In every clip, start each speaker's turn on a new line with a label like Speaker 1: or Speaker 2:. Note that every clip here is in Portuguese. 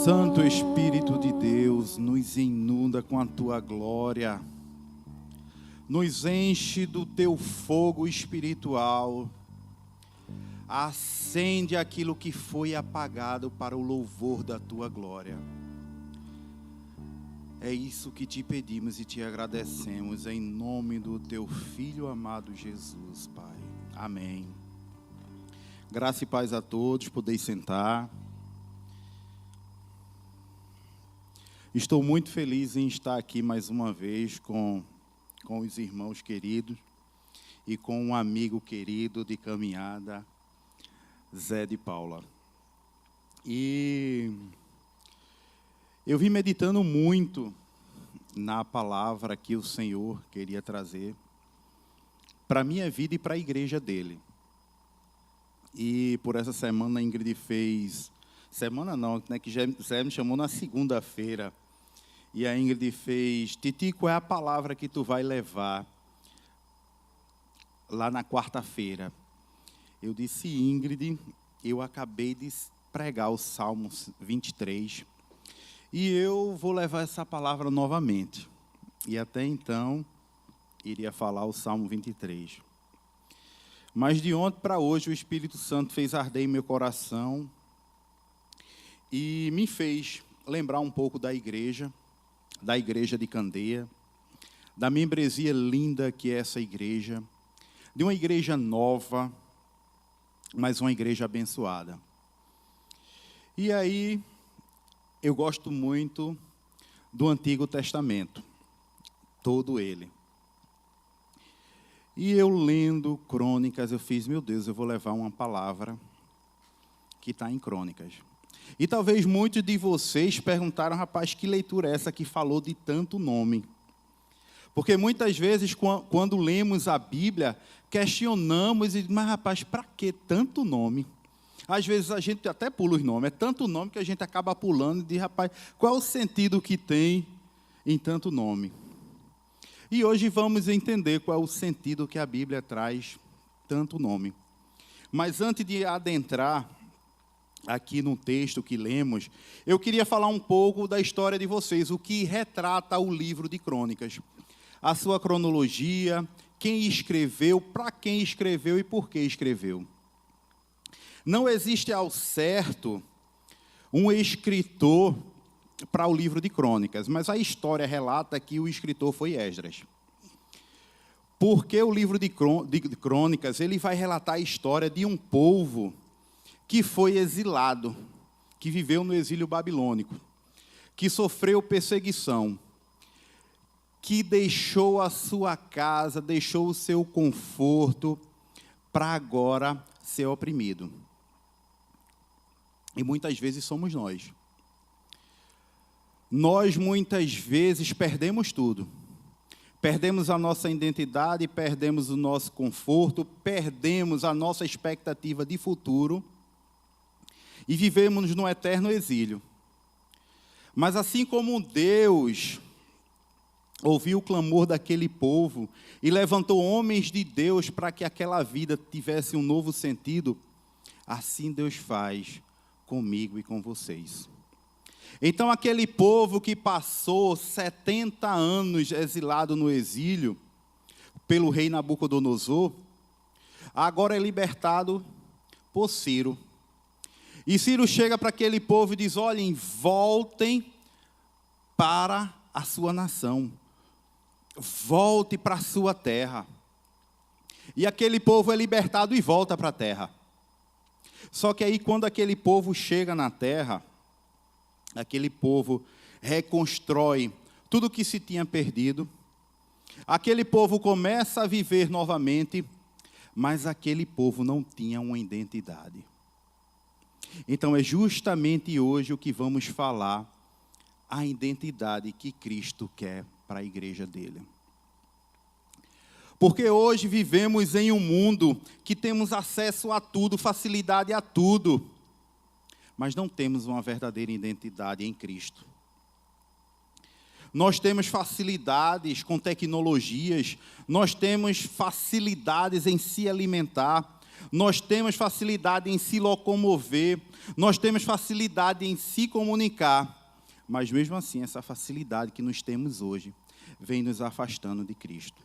Speaker 1: Santo Espírito de Deus, nos inunda com a tua glória, nos enche do teu fogo espiritual, acende aquilo que foi apagado para o louvor da tua glória. É isso que te pedimos e te agradecemos, em nome do teu Filho amado Jesus, Pai. Amém. Graça e paz a todos, podeis sentar. Estou muito feliz em estar aqui mais uma vez com os irmãos queridos e com um amigo querido de caminhada, Zé de Paula. E eu vim meditando muito na palavra que o Senhor queria trazer para a minha vida e para a igreja dele. E por essa semana a Ingrid fez... Semana não, né, que Zé me chamou na segunda-feira. E a Ingrid fez: Titi, qual é a palavra que tu vai levar lá na quarta-feira? Eu disse: Ingrid, eu acabei de pregar o Salmo 23 e eu vou levar essa palavra novamente. E até então, iria falar o Salmo 23. Mas de ontem para hoje, o Espírito Santo fez arder em meu coração e me fez lembrar um pouco da igreja de Candeia, da membresia linda que é essa igreja, de uma igreja nova, mas uma igreja abençoada. E aí, eu gosto muito do Antigo Testamento, todo ele. E eu lendo Crônicas, eu fiz: meu Deus, eu vou levar uma palavra que está em Crônicas. E talvez muitos de vocês perguntaram: rapaz, que leitura é essa que falou de tanto nome? Porque muitas vezes, quando lemos a Bíblia, questionamos e mas rapaz, para que tanto nome? Às vezes a gente até pula os nomes, é tanto nome que a gente acaba pulando e diz: rapaz, qual é o sentido que tem em tanto nome? E hoje vamos entender qual é o sentido que a Bíblia traz tanto nome. Mas antes de adentrar aqui no texto que lemos, eu queria falar um pouco da história de vocês, o que retrata o livro de Crônicas, a sua cronologia, quem escreveu, para quem escreveu e por que escreveu. Não existe ao certo um escritor para o livro de Crônicas, mas a história relata que o escritor foi Esdras. Porque o livro de Crônicas, ele vai relatar a história de um povo que foi exilado, que viveu no exílio babilônico, que sofreu perseguição, que deixou a sua casa, deixou o seu conforto, para agora ser oprimido. E muitas vezes somos nós. Nós muitas vezes perdemos tudo. Perdemos a nossa identidade, perdemos o nosso conforto, perdemos a nossa expectativa de futuro, e vivemos no eterno exílio. Mas assim como Deus ouviu o clamor daquele povo e levantou homens de Deus para que aquela vida tivesse um novo sentido, assim Deus faz comigo e com vocês. Então aquele povo que passou 70 anos exilado no exílio pelo rei Nabucodonosor, agora é libertado por Ciro. E Ciro chega para aquele povo e diz: olhem, voltem para a sua nação. Volte para a sua terra. E aquele povo é libertado e volta para a terra. Só que aí, quando aquele povo chega na terra, aquele povo reconstrói tudo o que se tinha perdido. Aquele povo começa a viver novamente, mas aquele povo não tinha uma identidade. Então é justamente hoje o que vamos falar, a identidade que Cristo quer para a igreja dele. Porque hoje vivemos em um mundo que temos acesso a tudo, facilidade a tudo, mas não temos uma verdadeira identidade em Cristo. Nós temos facilidades com tecnologias, nós temos facilidades em se alimentar, nós temos facilidade em se locomover, nós temos facilidade em se comunicar, mas mesmo assim, essa facilidade que nós temos hoje vem nos afastando de Cristo.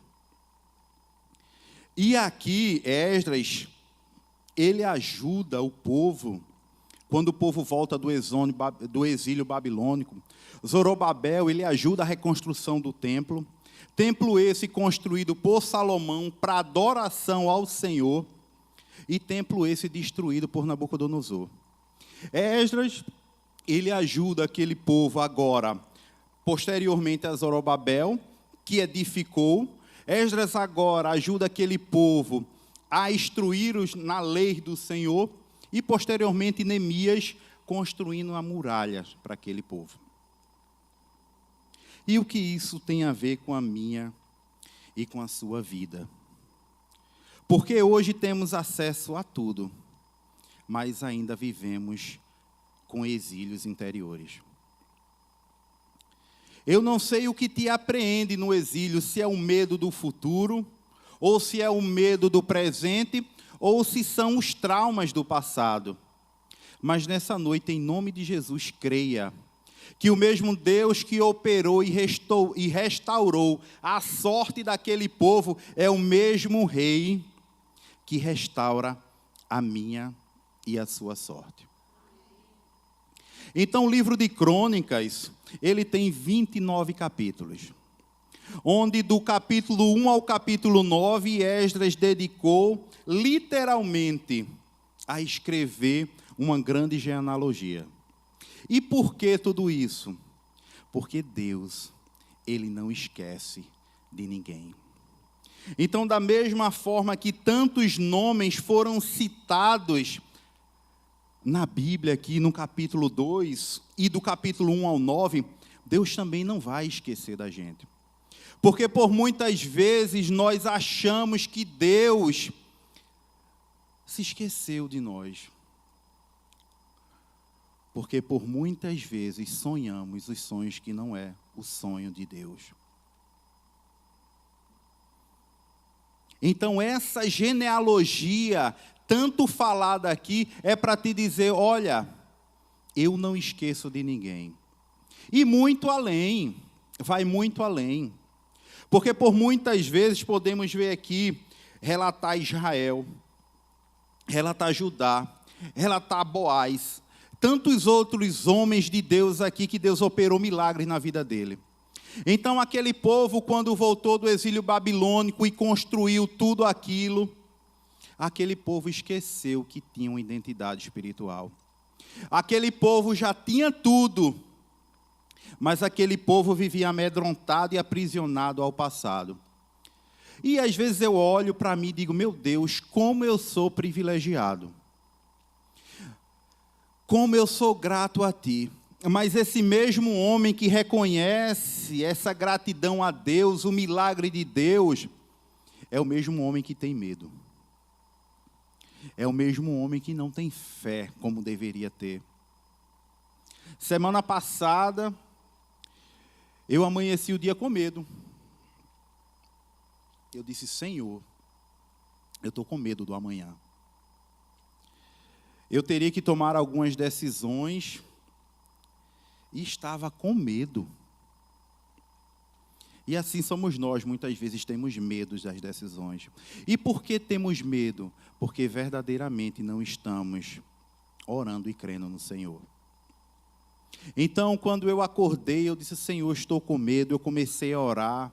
Speaker 1: E aqui, Esdras, ele ajuda o povo, quando o povo volta do exílio babilônico. Zorobabel, ele ajuda a reconstrução do templo. Templo esse construído por Salomão para adoração ao Senhor. E templo esse destruído por Nabucodonosor. Esdras, ele ajuda aquele povo agora, posteriormente a Zorobabel, que edificou. Esdras agora ajuda aquele povo a instruí-los na lei do Senhor. E posteriormente Neemias construindo uma muralha para aquele povo. E o que isso tem a ver com a minha e com a sua vida? Porque hoje temos acesso a tudo, mas ainda vivemos com exílios interiores. Eu não sei o que te apreende no exílio, se é o medo do futuro, ou se é o medo do presente, ou se são os traumas do passado. Mas nessa noite, em nome de Jesus, creia que o mesmo Deus que operou e restaurou a sorte daquele povo é o mesmo Rei que restaura a minha e a sua sorte. Então, o livro de Crônicas, ele tem 29 capítulos, onde do capítulo 1 ao capítulo 9, Esdras dedicou literalmente a escrever uma grande genealogia. E por que tudo isso? Porque Deus, ele não esquece de ninguém. Então, da mesma forma que tantos nomes foram citados na Bíblia, aqui no capítulo 2, e do capítulo 1 ao 9, Deus também não vai esquecer da gente. Porque por muitas vezes nós achamos que Deus se esqueceu de nós. Porque por muitas vezes sonhamos os sonhos que não é o sonho de Deus. Então essa genealogia, tanto falada aqui, é para te dizer, olha, eu não esqueço de ninguém. E muito além, vai muito além. Porque por muitas vezes podemos ver aqui, relatar Israel, relatar Judá, relatar Boaz, tantos outros homens de Deus aqui que Deus operou milagres na vida dele. Então aquele povo, quando voltou do exílio babilônico e construiu tudo aquilo, aquele povo esqueceu que tinha uma identidade espiritual. Aquele povo já tinha tudo, mas aquele povo vivia amedrontado e aprisionado ao passado. E às vezes eu olho para mim e digo, meu Deus, como eu sou privilegiado. Como eu sou grato a Ti. Mas esse mesmo homem que reconhece essa gratidão a Deus, o milagre de Deus, é o mesmo homem que tem medo. É o mesmo homem que não tem fé como deveria ter. Semana passada, eu amanheci o dia com medo. Eu disse, Senhor, eu estou com medo do amanhã. Eu teria que tomar algumas decisões e estava com medo. E assim somos nós, muitas vezes temos medo das decisões. E por que temos medo? Porque verdadeiramente não estamos orando e crendo no Senhor. Então, quando eu acordei, eu disse, Senhor, estou com medo. Eu comecei a orar.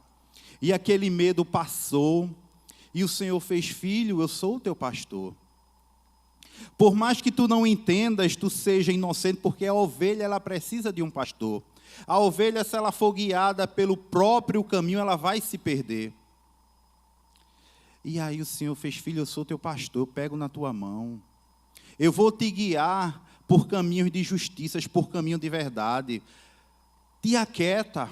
Speaker 1: E aquele medo passou. E o Senhor fez, filho, eu sou o teu pastor. Por mais que tu não entendas, tu seja inocente, porque a ovelha ela precisa de um pastor. A ovelha, se ela for guiada pelo próprio caminho, ela vai se perder. E aí o Senhor fez, filho, eu sou teu pastor, eu pego na tua mão. Eu vou te guiar por caminhos de justiça, por caminho de verdade. Te aquieta.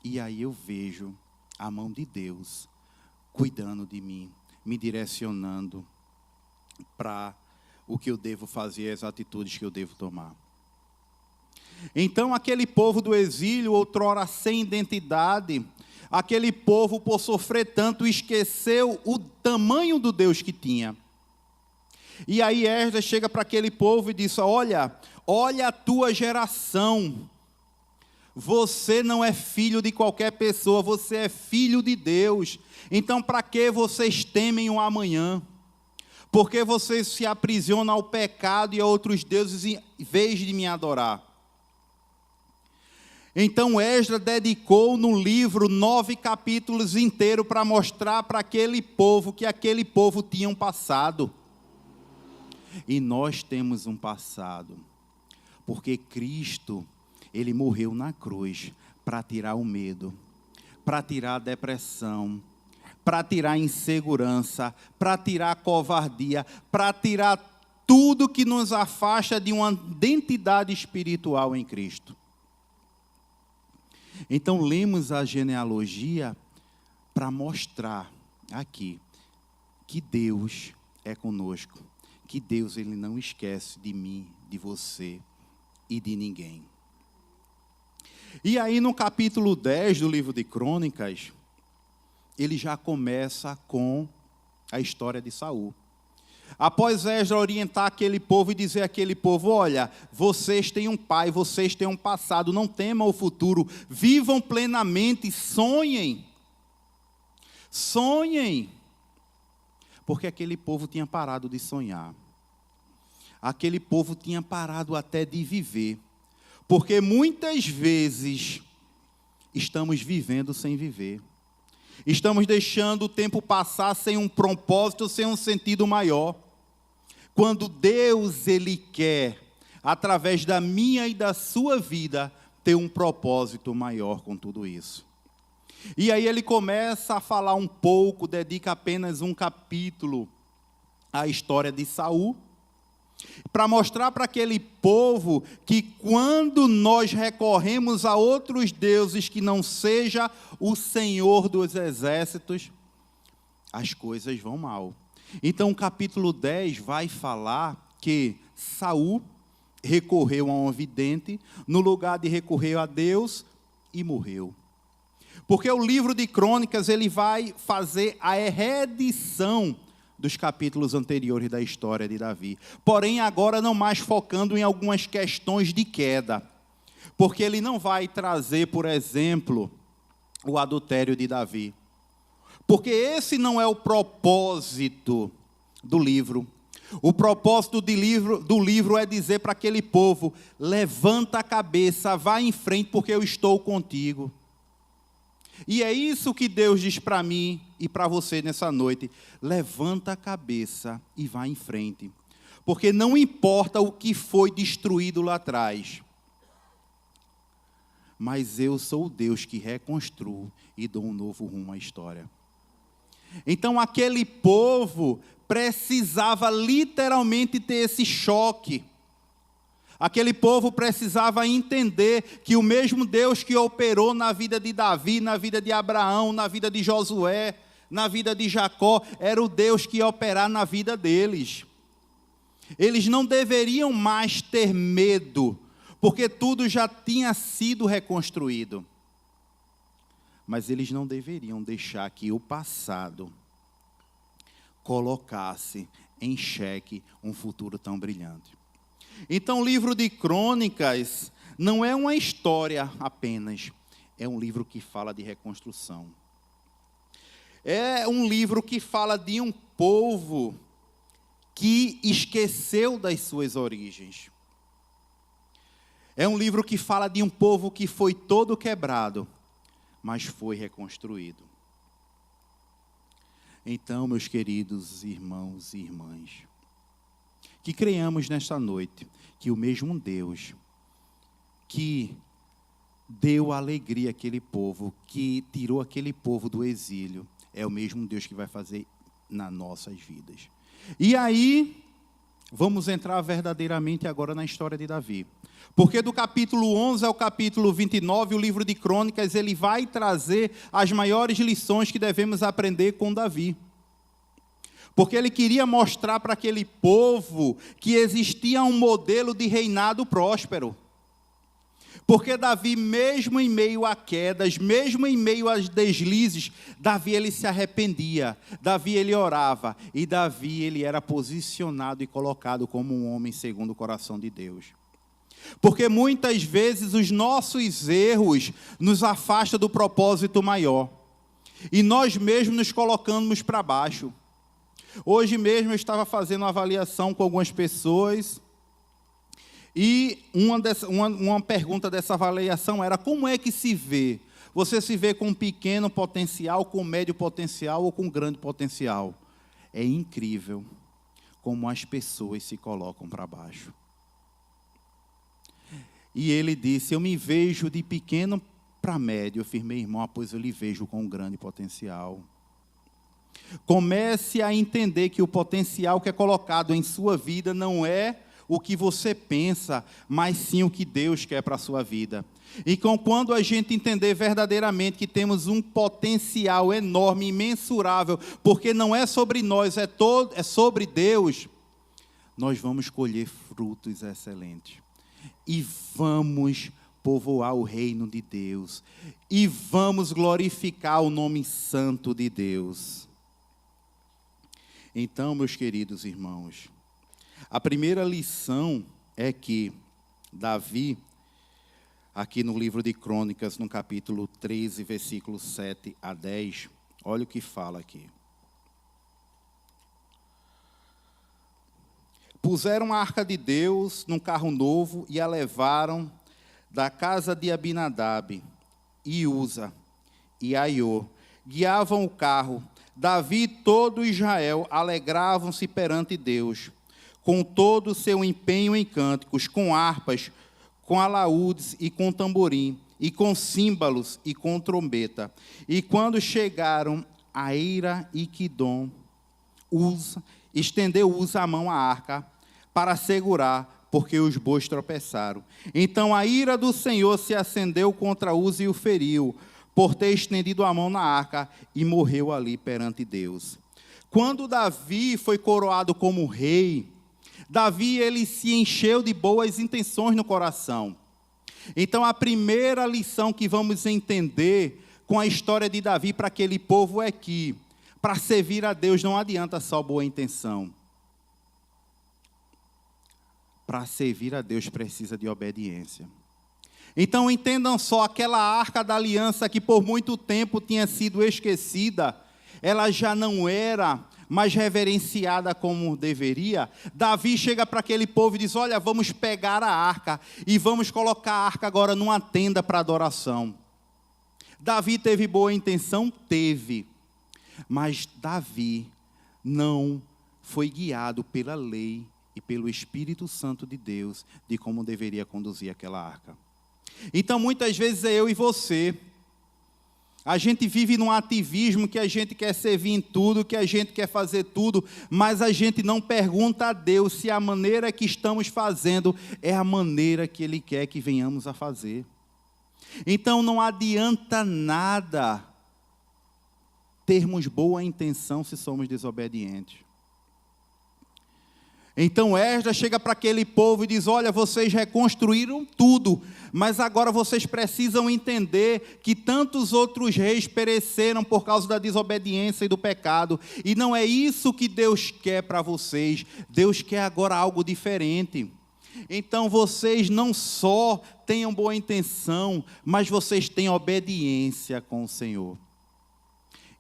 Speaker 1: E aí eu vejo a mão de Deus cuidando de mim, me direcionando para o que eu devo fazer, as atitudes que eu devo tomar. Então, aquele povo do exílio, outrora sem identidade, aquele povo, por sofrer tanto, esqueceu o tamanho do Deus que tinha. E aí Esdras chega para aquele povo e diz: olha a tua geração. Você não é filho de qualquer pessoa, você é filho de Deus. Então, para que vocês temem o amanhã? Por que vocês se aprisionam ao pecado e a outros deuses em vez de me adorar? Então, Esdras dedicou no livro 9 capítulos inteiros para mostrar para aquele povo que aquele povo tinha um passado. E nós temos um passado, porque Cristo, Ele morreu na cruz para tirar o medo, para tirar a depressão, para tirar a insegurança, para tirar a covardia, para tirar tudo que nos afasta de uma identidade espiritual em Cristo. Então, lemos a genealogia para mostrar aqui que Deus é conosco, que Deus Ele não esquece de mim, de você e de ninguém. E aí no capítulo 10 do livro de Crônicas, ele já começa com a história de Saul. Após Esdras orientar aquele povo e dizer àquele povo: olha, vocês têm um pai, vocês têm um passado, não temam o futuro, vivam plenamente, sonhem. Sonhem. Porque aquele povo tinha parado de sonhar. Aquele povo tinha parado até de viver. Porque muitas vezes estamos vivendo sem viver. Estamos deixando o tempo passar sem um propósito, sem um sentido maior. Quando Deus, Ele quer, através da minha e da sua vida, ter um propósito maior com tudo isso. E aí ele começa a falar um pouco, dedica apenas um capítulo à história de Saul, para mostrar para aquele povo que quando nós recorremos a outros deuses que não seja o Senhor dos exércitos, as coisas vão mal. Então o capítulo 10 vai falar que Saul recorreu a um vidente, no lugar de recorrer a Deus, e morreu. Porque o livro de Crônicas ele vai fazer a reedição dos capítulos anteriores da história de Davi. Porém, agora não mais focando em algumas questões de queda. Porque ele não vai trazer, por exemplo, o adultério de Davi. Porque esse não é o propósito do livro. O propósito do livro é dizer para aquele povo: levanta a cabeça, vá em frente, porque eu estou contigo. E é isso que Deus diz para mim e para você nessa noite: levanta a cabeça e vá em frente. Porque não importa o que foi destruído lá atrás, mas eu sou o Deus que reconstruo e dou um novo rumo à história. Então aquele povo precisava literalmente ter esse choque. Aquele povo precisava entender que o mesmo Deus que operou na vida de Davi, na vida de Abraão, na vida de Josué, na vida de Jacó, era o Deus que ia operar na vida deles. Eles não deveriam mais ter medo, porque tudo já tinha sido reconstruído. Mas eles não deveriam deixar que o passado colocasse em xeque um futuro tão brilhante. Então, o livro de Crônicas não é uma história apenas, é um livro que fala de reconstrução. É um livro que fala de um povo que esqueceu das suas origens. É um livro que fala de um povo que foi todo quebrado, mas foi reconstruído. Então, meus queridos irmãos e irmãs, que creiamos nesta noite que o mesmo Deus que deu alegria àquele povo, que tirou aquele povo do exílio, é o mesmo Deus que vai fazer nas nossas vidas. E aí, vamos entrar verdadeiramente agora na história de Davi. Porque do capítulo 11 ao capítulo 29, o livro de Crônicas, ele vai trazer as maiores lições que devemos aprender com Davi. Porque ele queria mostrar para aquele povo que existia um modelo de reinado próspero. Porque Davi, mesmo em meio a quedas, mesmo em meio a deslizes, Davi ele se arrependia, Davi ele orava, e Davi ele era posicionado e colocado como um homem segundo o coração de Deus. Porque muitas vezes os nossos erros nos afastam do propósito maior, e nós mesmos nos colocamos para baixo. Hoje mesmo eu estava fazendo uma avaliação com algumas pessoas, e uma pergunta dessa avaliação era: como é que se vê? Você se vê com pequeno potencial, com médio potencial ou com grande potencial? É incrível como as pessoas se colocam para baixo. E ele disse: eu me vejo de pequeno para médio. Eu afirmei: irmão, pois eu lhe vejo com um grande potencial. Comece a entender que o potencial que é colocado em sua vida não é o que você pensa, mas sim o que Deus quer para a sua vida. E quando a gente entender verdadeiramente que temos um potencial enorme, imensurável, porque não é sobre nós, é sobre Deus, nós vamos colher frutos excelentes. E vamos povoar o reino de Deus. E vamos glorificar o nome santo de Deus. Então, meus queridos irmãos, a primeira lição é que Davi, aqui no livro de Crônicas, no capítulo 13, versículos 7 a 10, olha o que fala aqui. Puseram a arca de Deus num carro novo e a levaram da casa de Abinadab, e Uza e Aiô. Guiavam o carro. Davi e todo Israel alegravam-se perante Deus, com todo o seu empenho em cânticos, com harpas, com alaúdes e com tamborim, e com símbolos e com trombeta. E quando chegaram a Eira e Quidom, estendeu Uza a mão à arca para segurar, porque os bois tropeçaram. Então a ira do Senhor se acendeu contra Uza e o feriu, por ter estendido a mão na arca, e morreu ali perante Deus. Quando Davi foi coroado como rei, Davi ele se encheu de boas intenções no coração. Então a primeira lição que vamos entender com a história de Davi para aquele povo é que, para servir a Deus não adianta só boa intenção. Para servir a Deus precisa de obediência. Então entendam só, aquela arca da aliança que por muito tempo tinha sido esquecida, ela já não era mais reverenciada como deveria. Davi chega para aquele povo e diz: olha, vamos pegar a arca e vamos colocar a arca agora numa tenda para adoração. Davi teve boa intenção? Teve. Mas Davi não foi guiado pela lei e pelo Espírito Santo de Deus de como deveria conduzir aquela arca. Então, muitas vezes eu e você, a gente vive num ativismo que a gente quer servir em tudo, que a gente quer fazer tudo, mas a gente não pergunta a Deus se a maneira que estamos fazendo é a maneira que Ele quer que venhamos a fazer. Então, não adianta nada termos boa intenção se somos desobedientes. Então Esdras chega para aquele povo e diz: olha, vocês reconstruíram tudo, mas agora vocês precisam entender que tantos outros reis pereceram por causa da desobediência e do pecado, e não é isso que Deus quer para vocês. Deus quer agora algo diferente. Então vocês não só tenham boa intenção, mas vocês têm obediência com o Senhor.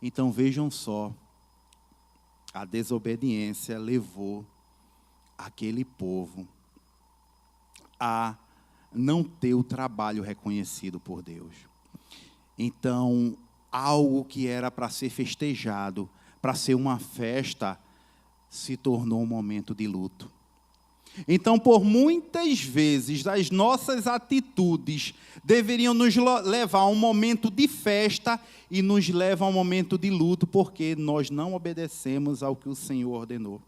Speaker 1: Então vejam só, a desobediência levou aquele povo a não ter o trabalho reconhecido por Deus. Então, algo que era para ser festejado, para ser uma festa, se tornou um momento de luto. Então, por muitas vezes, as nossas atitudes deveriam nos levar a um momento de festa e nos levam a um momento de luto, porque nós não obedecemos ao que o Senhor ordenou.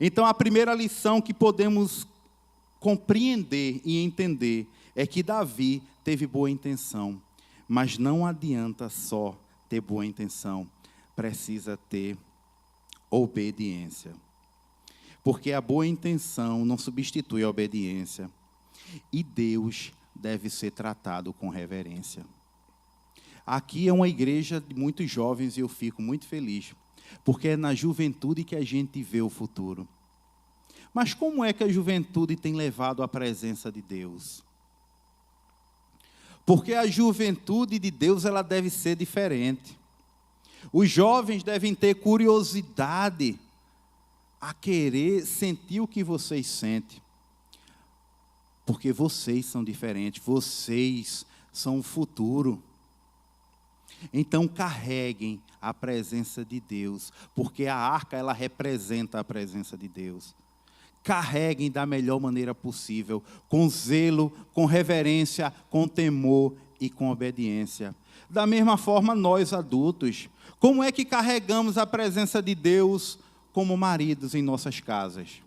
Speaker 1: Então, a primeira lição que podemos compreender e entender é que Davi teve boa intenção, mas não adianta só ter boa intenção, precisa ter obediência. Porque a boa intenção não substitui a obediência. E Deus deve ser tratado com reverência. Aqui é uma igreja de muitos jovens e eu fico muito feliz, porque é na juventude que a gente vê o futuro. Mas como é que a juventude tem levado a presença de Deus? Porque a juventude de Deus, ela deve ser diferente. Os jovens devem ter curiosidade a querer sentir o que vocês sentem. Porque vocês são diferentes, vocês são o futuro. Então carreguem a presença de Deus, porque a arca ela representa a presença de Deus. Carreguem da melhor maneira possível, com zelo, com reverência, com temor e com obediência. Da mesma forma, nós adultos, como é que carregamos a presença de Deus como maridos em nossas casas?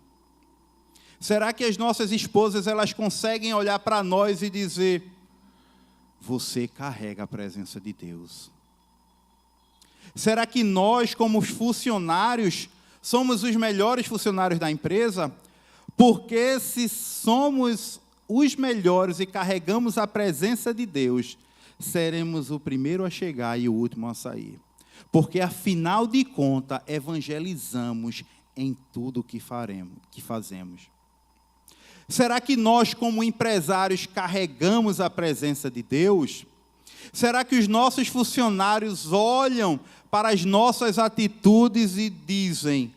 Speaker 1: Será que as nossas esposas elas conseguem olhar para nós e dizer: você carrega a presença de Deus? Será que nós, como funcionários, somos os melhores funcionários da empresa? Porque se somos os melhores e carregamos a presença de Deus, seremos o primeiro a chegar e o último a sair. Porque, afinal de contas, evangelizamos em tudo que fazemos. Será que nós, como empresários, carregamos a presença de Deus? Será que os nossos funcionários olham para as nossas atitudes e dizem: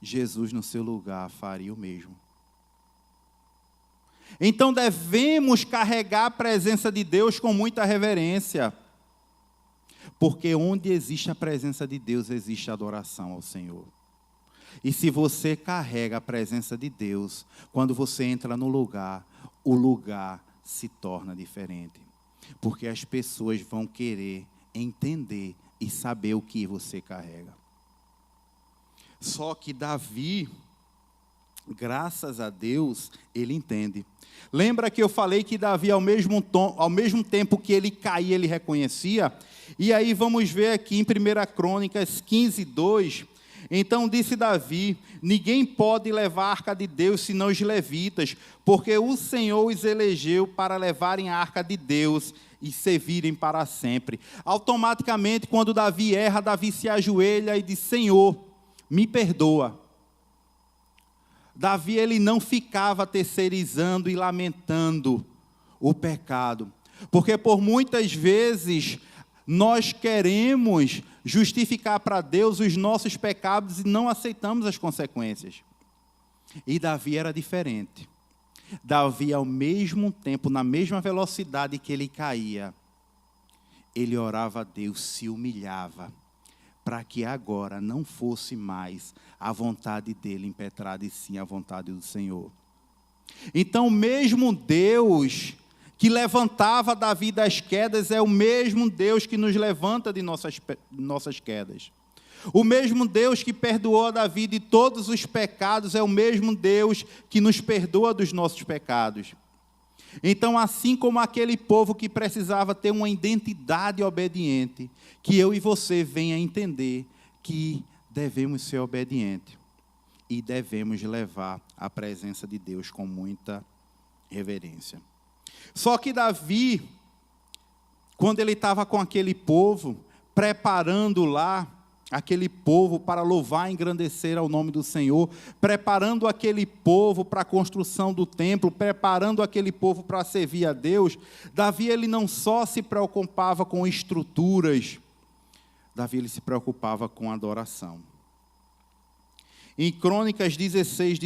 Speaker 1: Jesus no seu lugar faria o mesmo? Então devemos carregar a presença de Deus com muita reverência. Porque onde existe a presença de Deus, existe adoração ao Senhor. E se você carrega a presença de Deus, quando você entra no lugar, o lugar se torna diferente. Porque as pessoas vão querer entender e saber o que você carrega. Só que Davi, graças a Deus, ele entende. Lembra que eu falei que Davi, ao mesmo tempo que ele caía, ele reconhecia? E aí vamos ver aqui em 1 Crônicas 15, 2... Então disse Davi: ninguém pode levar a arca de Deus senão os levitas, porque o Senhor os elegeu para levarem a arca de Deus e servirem para sempre. Automaticamente, quando Davi erra, Davi se ajoelha e diz: Senhor, me perdoa. Davi ele não ficava terceirizando e lamentando o pecado, porque por muitas vezes nós queremos justificar para Deus os nossos pecados e não aceitamos as consequências. E Davi era diferente. Davi, ao mesmo tempo, na mesma velocidade que ele caía, ele orava a Deus, se humilhava, para que agora não fosse mais a vontade dele impetrada, e sim a vontade do Senhor. Então, mesmo Deus que levantava Davi das quedas, é o mesmo Deus que nos levanta de nossas quedas. O mesmo Deus que perdoou a Davi de todos os pecados, é o mesmo Deus que nos perdoa dos nossos pecados. Então, assim como aquele povo que precisava ter uma identidade obediente, que eu e você venha entender que devemos ser obedientes e devemos levar a presença de Deus com muita reverência. Só que Davi, quando ele estava com aquele povo, preparando lá aquele povo para louvar e engrandecer ao nome do Senhor, preparando aquele povo para a construção do templo, preparando aquele povo para servir a Deus, Davi ele não só se preocupava com estruturas, Davi ele se preocupava com adoração. Em Crônicas 16,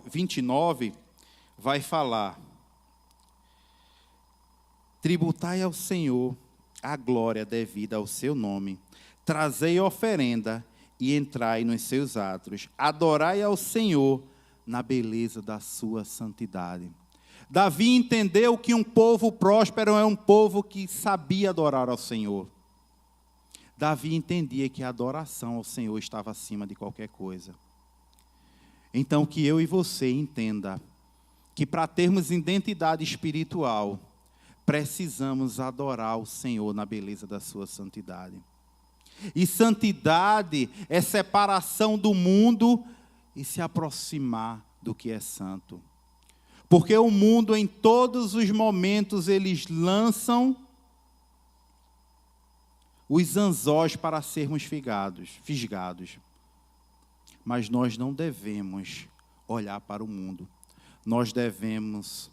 Speaker 1: 29, vai falar: tributai ao Senhor a glória devida ao seu nome, trazei oferenda e entrai nos seus átrios, adorai ao Senhor na beleza da sua santidade. Davi entendeu que um povo próspero é um povo que sabia adorar ao Senhor. Davi entendia que a adoração ao Senhor estava acima de qualquer coisa. Então, que eu e você entenda que para termos identidade espiritual, precisamos adorar o Senhor na beleza da sua santidade. E santidade é separação do mundo e se aproximar do que é santo. Porque o mundo, em todos os momentos, eles lançam os anzóis para sermos fisgados. Mas nós não devemos olhar para o mundo. Nós devemos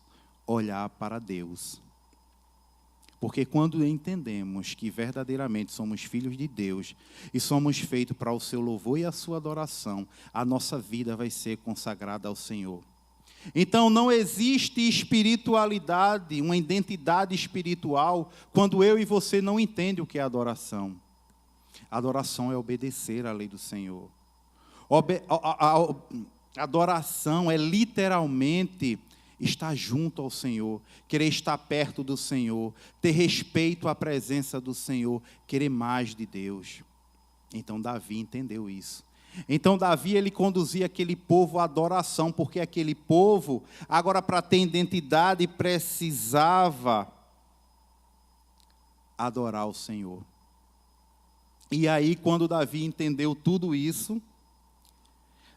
Speaker 1: olhar para Deus. Porque quando entendemos que verdadeiramente somos filhos de Deus e somos feitos para o seu louvor e a sua adoração, a nossa vida vai ser consagrada ao Senhor. Então não existe espiritualidade, uma identidade espiritual, quando eu e você não entendem o que é adoração. Adoração é obedecer à lei do Senhor. Adoração é literalmente estar junto ao Senhor, querer estar perto do Senhor, ter respeito à presença do Senhor, querer mais de Deus. Então Davi entendeu isso. Então Davi, ele conduzia aquele povo à adoração, porque aquele povo, agora para ter identidade, precisava adorar o Senhor. E aí, quando Davi entendeu tudo isso,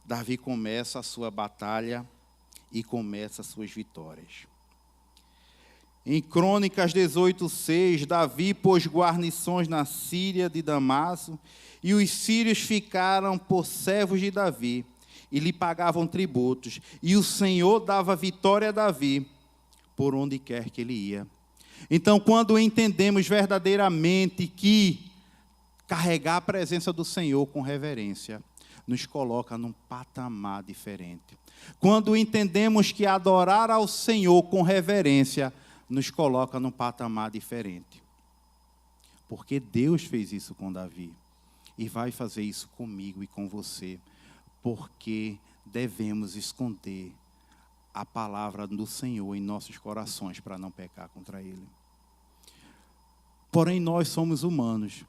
Speaker 1: Davi começa a sua batalha e começa as suas vitórias. Em Crônicas 18:6, Davi pôs guarnições na Síria de Damasco, e os sírios ficaram por servos de Davi, e lhe pagavam tributos, e o Senhor dava vitória a Davi, por onde quer que ele ia. Então, quando entendemos verdadeiramente que carregar a presença do Senhor com reverência, nos coloca num patamar diferente. Quando entendemos que adorar ao Senhor com reverência, nos coloca num patamar diferente. Porque Deus fez isso com Davi. E vai fazer isso comigo e com você. Porque devemos esconder a palavra do Senhor em nossos corações para não pecar contra Ele. Porém, nós somos humanos.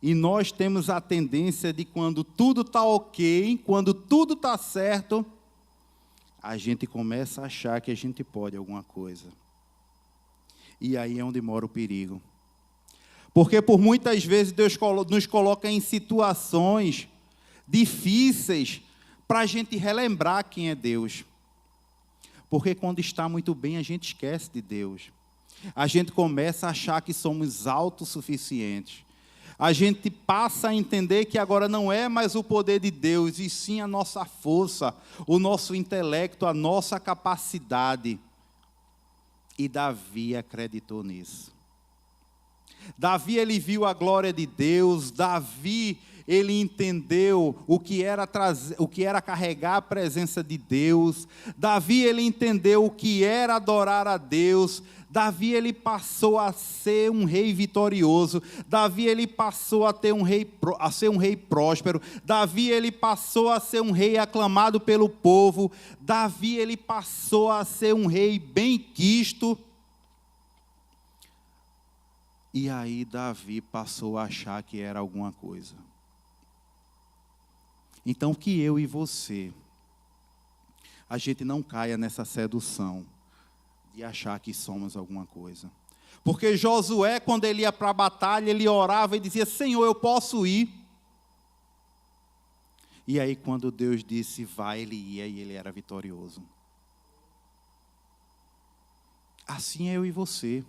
Speaker 1: E nós temos a tendência de, quando tudo está ok, quando tudo está certo, a gente começa a achar que a gente pode alguma coisa. E aí é onde mora o perigo. Porque por muitas vezes Deus nos coloca em situações difíceis para a gente relembrar quem é Deus. Porque quando está muito bem, a gente esquece de Deus. A gente começa a achar que somos autossuficientes. A gente passa a entender que agora não é mais o poder de Deus, e sim a nossa força, o nosso intelecto, a nossa capacidade. E Davi acreditou nisso. Davi, ele viu a glória de Deus. Davi, ele entendeu o que era carregar a presença de Deus. Davi, ele entendeu o que era adorar a Deus. Davi, ele passou a ser um rei vitorioso. Davi, ele passou a ser um rei próspero. Davi, ele passou a ser um rei aclamado pelo povo. Davi, ele passou a ser um rei bem-quisto. E aí Davi passou a achar que era alguma coisa. Então que eu e você, a gente não caia nessa sedução de achar que somos alguma coisa. Porque Josué, quando ele ia para a batalha, ele orava e dizia: Senhor, eu posso ir? E aí quando Deus disse vai, ele ia, e ele era vitorioso. Assim é eu e você.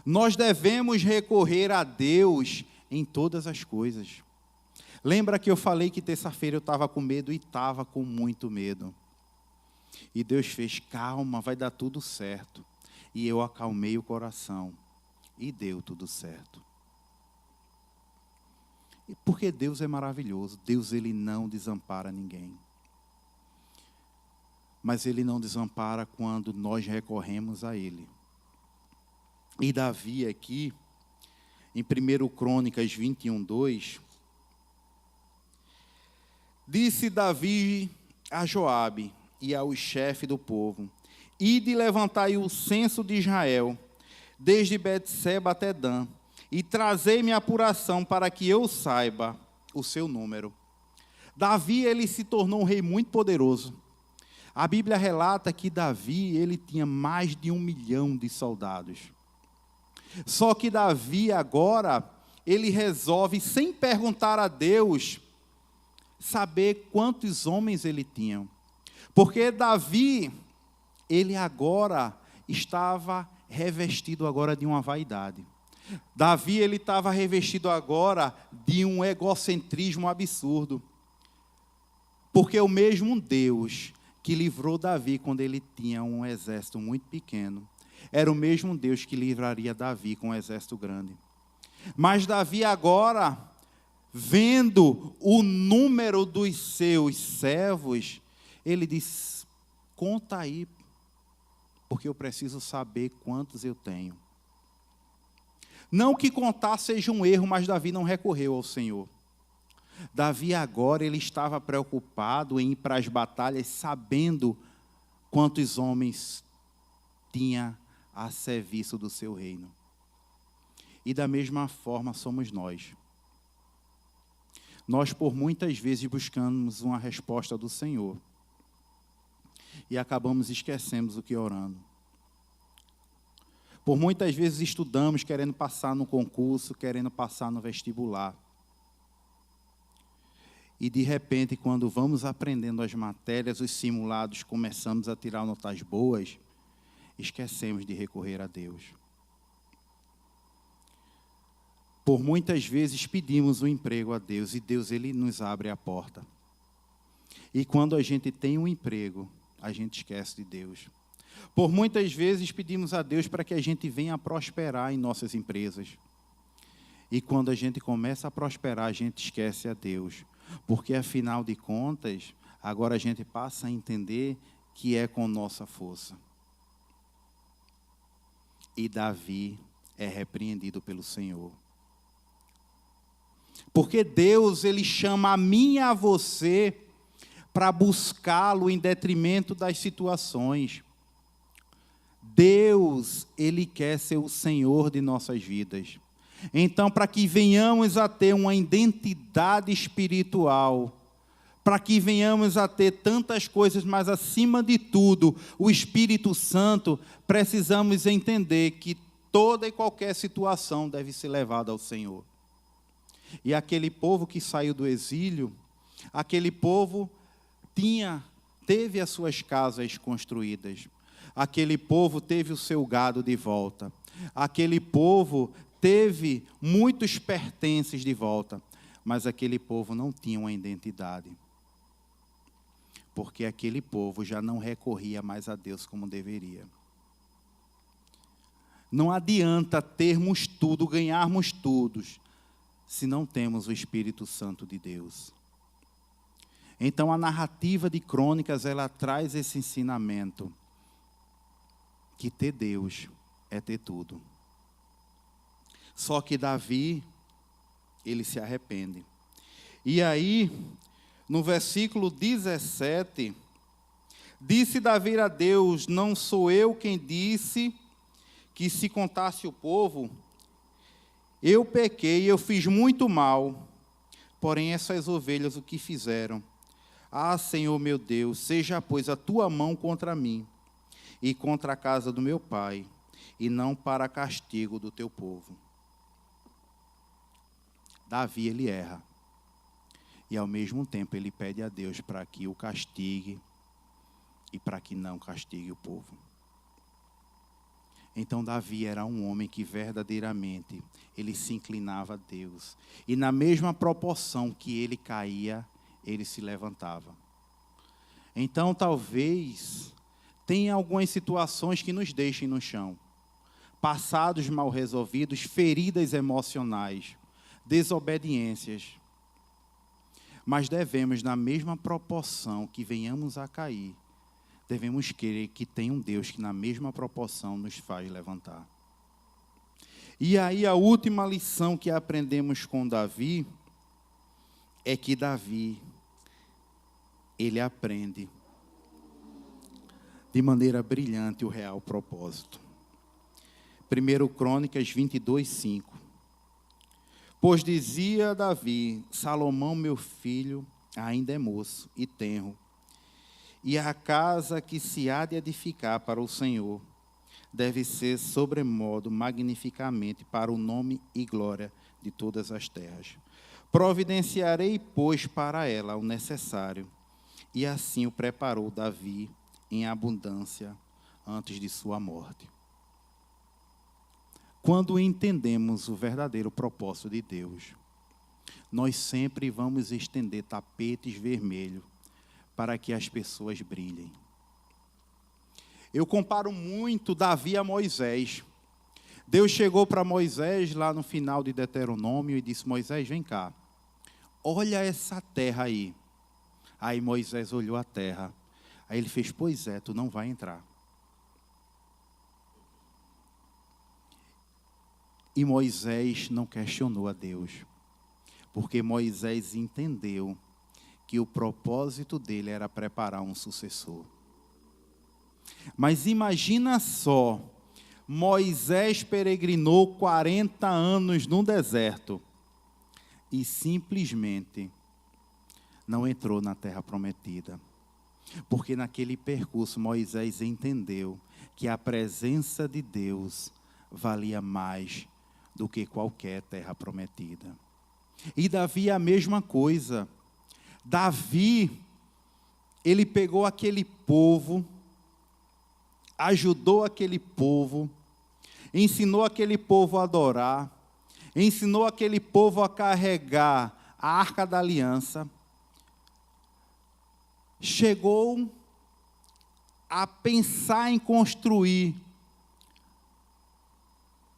Speaker 1: Nós devemos recorrer a Deus em todas as coisas. Lembra que eu falei que terça-feira eu estava com medo, e estava com muito medo. E Deus fez: calma, vai dar tudo certo. E eu acalmei o coração. E deu tudo certo. Porque Deus é maravilhoso. Deus, ele não desampara ninguém. Mas ele não desampara quando nós recorremos a ele. E Davi aqui, em 1 Crônicas 21:2, disse Davi a Joabe e aos chefes do povo: ide levantai o censo de Israel, desde Betseba até Dan, e trazei-me a apuração para que eu saiba o seu número. Davi, ele se tornou um rei muito poderoso. A Bíblia relata que Davi, ele tinha mais de 1 milhão de soldados. Só que Davi agora, ele resolve, sem perguntar a Deus, saber quantos homens ele tinha. Porque Davi, ele agora estava revestido agora de uma vaidade. Davi, ele estava revestido agora de um egocentrismo absurdo. Porque o mesmo Deus que livrou Davi quando ele tinha um exército muito pequeno, era o mesmo Deus que livraria Davi com um exército grande. Mas Davi agora, vendo o número dos seus servos, ele diz: conta aí, porque eu preciso saber quantos eu tenho. Não que contar seja um erro, mas Davi não recorreu ao Senhor. Davi agora ele estava preocupado em ir para as batalhas, sabendo quantos homens tinha a serviço do seu reino. E da mesma forma somos nós. Nós por muitas vezes buscamos uma resposta do Senhor e acabamos esquecendo o que orando. Por muitas vezes estudamos querendo passar no concurso, querendo passar no vestibular. E de repente, quando vamos aprendendo as matérias, os simulados, começamos a tirar notas boas, esquecemos de recorrer a Deus. Por muitas vezes pedimos um emprego a Deus e Deus ele nos abre a porta. E quando a gente tem um emprego, a gente esquece de Deus. Por muitas vezes pedimos a Deus para que a gente venha prosperar em nossas empresas. E quando a gente começa a prosperar, a gente esquece a Deus. Porque, afinal de contas, agora a gente passa a entender que é com nossa força. E Davi é repreendido pelo Senhor. Porque Deus, ele chama a mim e a você para buscá-lo em detrimento das situações. Deus, ele quer ser o Senhor de nossas vidas. Então, para que venhamos a ter uma identidade espiritual, para que venhamos a ter tantas coisas, mas acima de tudo, o Espírito Santo, precisamos entender que toda e qualquer situação deve ser levada ao Senhor. E aquele povo que saiu do exílio, aquele povo teve as suas casas construídas. Aquele povo teve o seu gado de volta. Aquele povo teve muitos pertences de volta. Mas aquele povo não tinha uma identidade. Porque aquele povo já não recorria mais a Deus como deveria. Não adianta termos tudo, ganharmos tudo, se não temos o Espírito Santo de Deus. Então a narrativa de Crônicas, ela traz esse ensinamento. Que ter Deus é ter tudo. Só que Davi, ele se arrepende. E aí, no versículo 17, disse Davi a Deus: não sou eu quem disse que se contasse o povo, eu pequei, eu fiz muito mal, porém essas ovelhas o que fizeram? Ah, Senhor meu Deus, seja pois a tua mão contra mim, e contra a casa do meu pai, e não para castigo do teu povo. Davi, ele erra. E ao mesmo tempo ele pede a Deus para que o castigue e para que não castigue o povo. Então Davi era um homem que verdadeiramente ele se inclinava a Deus. E na mesma proporção que ele caía, ele se levantava. Então talvez tenha algumas situações que nos deixem no chão. Passados mal resolvidos, feridas emocionais, desobediências. Mas devemos, na mesma proporção que venhamos a cair, devemos crer que tem um Deus que na mesma proporção nos faz levantar. E aí a última lição que aprendemos com Davi é que Davi, ele aprende de maneira brilhante o real propósito. 1 Crônicas 22, 5. Pois dizia Davi: Salomão, meu filho, ainda é moço e tenro, e a casa que se há de edificar para o Senhor deve ser sobremodo magnificamente para o nome e glória de todas as terras. Providenciarei, pois, para ela o necessário. E assim o preparou Davi em abundância antes de sua morte. Quando entendemos o verdadeiro propósito de Deus, nós sempre vamos estender tapetes vermelhos para que as pessoas brilhem. Eu comparo muito Davi a Moisés. Deus chegou para Moisés lá no final de Deuteronômio e disse: Moisés, vem cá, olha essa terra aí. Aí Moisés olhou a terra. Aí ele fez: pois é, tu não vai entrar. E Moisés não questionou a Deus, porque Moisés entendeu que o propósito dele era preparar um sucessor. Mas imagina só, Moisés peregrinou 40 anos no deserto e simplesmente não entrou na terra prometida. Porque naquele percurso Moisés entendeu que a presença de Deus valia mais do que qualquer terra prometida. E Davi a mesma coisa. Davi, ele pegou aquele povo, ajudou aquele povo, ensinou aquele povo a adorar, ensinou aquele povo a carregar a Arca da Aliança, chegou a pensar em construir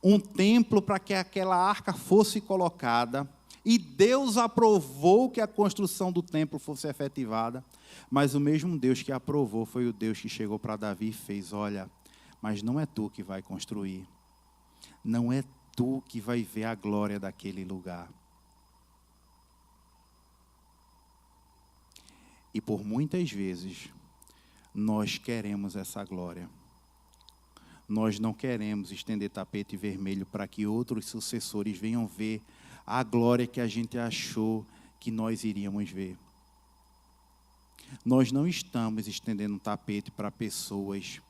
Speaker 1: um templo para que aquela arca fosse colocada, e Deus aprovou que a construção do templo fosse efetivada, mas o mesmo Deus que aprovou foi o Deus que chegou para Davi e fez: olha, mas não é tu que vai construir, não é tu que vai ver a glória daquele lugar. E por muitas vezes, nós queremos essa glória. Nós não queremos estender tapete vermelho para que outros sucessores venham ver a glória que a gente achou que nós iríamos ver. Nós não estamos estendendo um tapete para pessoas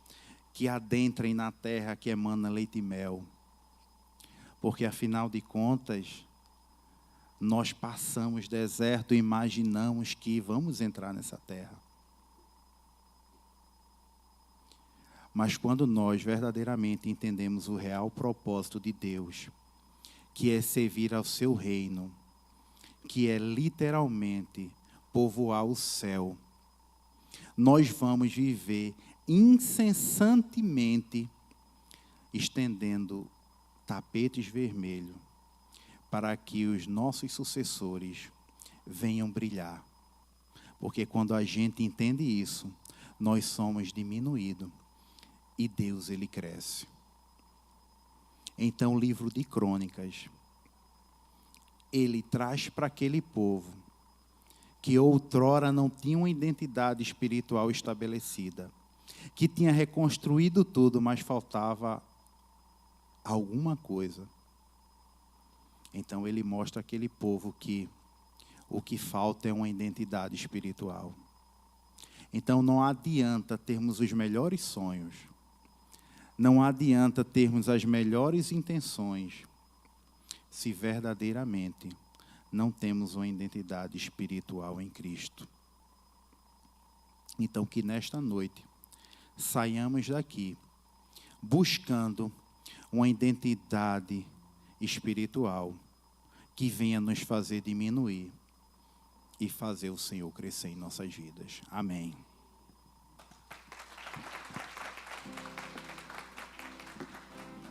Speaker 1: que adentrem na terra que emana leite e mel. Porque, afinal de contas, nós passamos deserto e imaginamos que vamos entrar nessa terra. Mas quando nós verdadeiramente entendemos o real propósito de Deus, que é servir ao seu reino, que é literalmente povoar o céu, nós vamos viver incessantemente estendendo tapetes vermelhos para que os nossos sucessores venham brilhar. Porque quando a gente entende isso, nós somos diminuídos e Deus, ele cresce. Então o livro de Crônicas, ele traz para aquele povo que outrora não tinha uma identidade espiritual estabelecida, que tinha reconstruído tudo, mas faltava alguma coisa. Então ele mostra aquele povo que o que falta é uma identidade espiritual. Então não adianta termos os melhores sonhos, não adianta termos as melhores intenções, se verdadeiramente não temos uma identidade espiritual em Cristo. Então que nesta noite saiamos daqui buscando uma identidade espiritual que venha nos fazer diminuir e fazer o Senhor crescer em nossas vidas. Amém.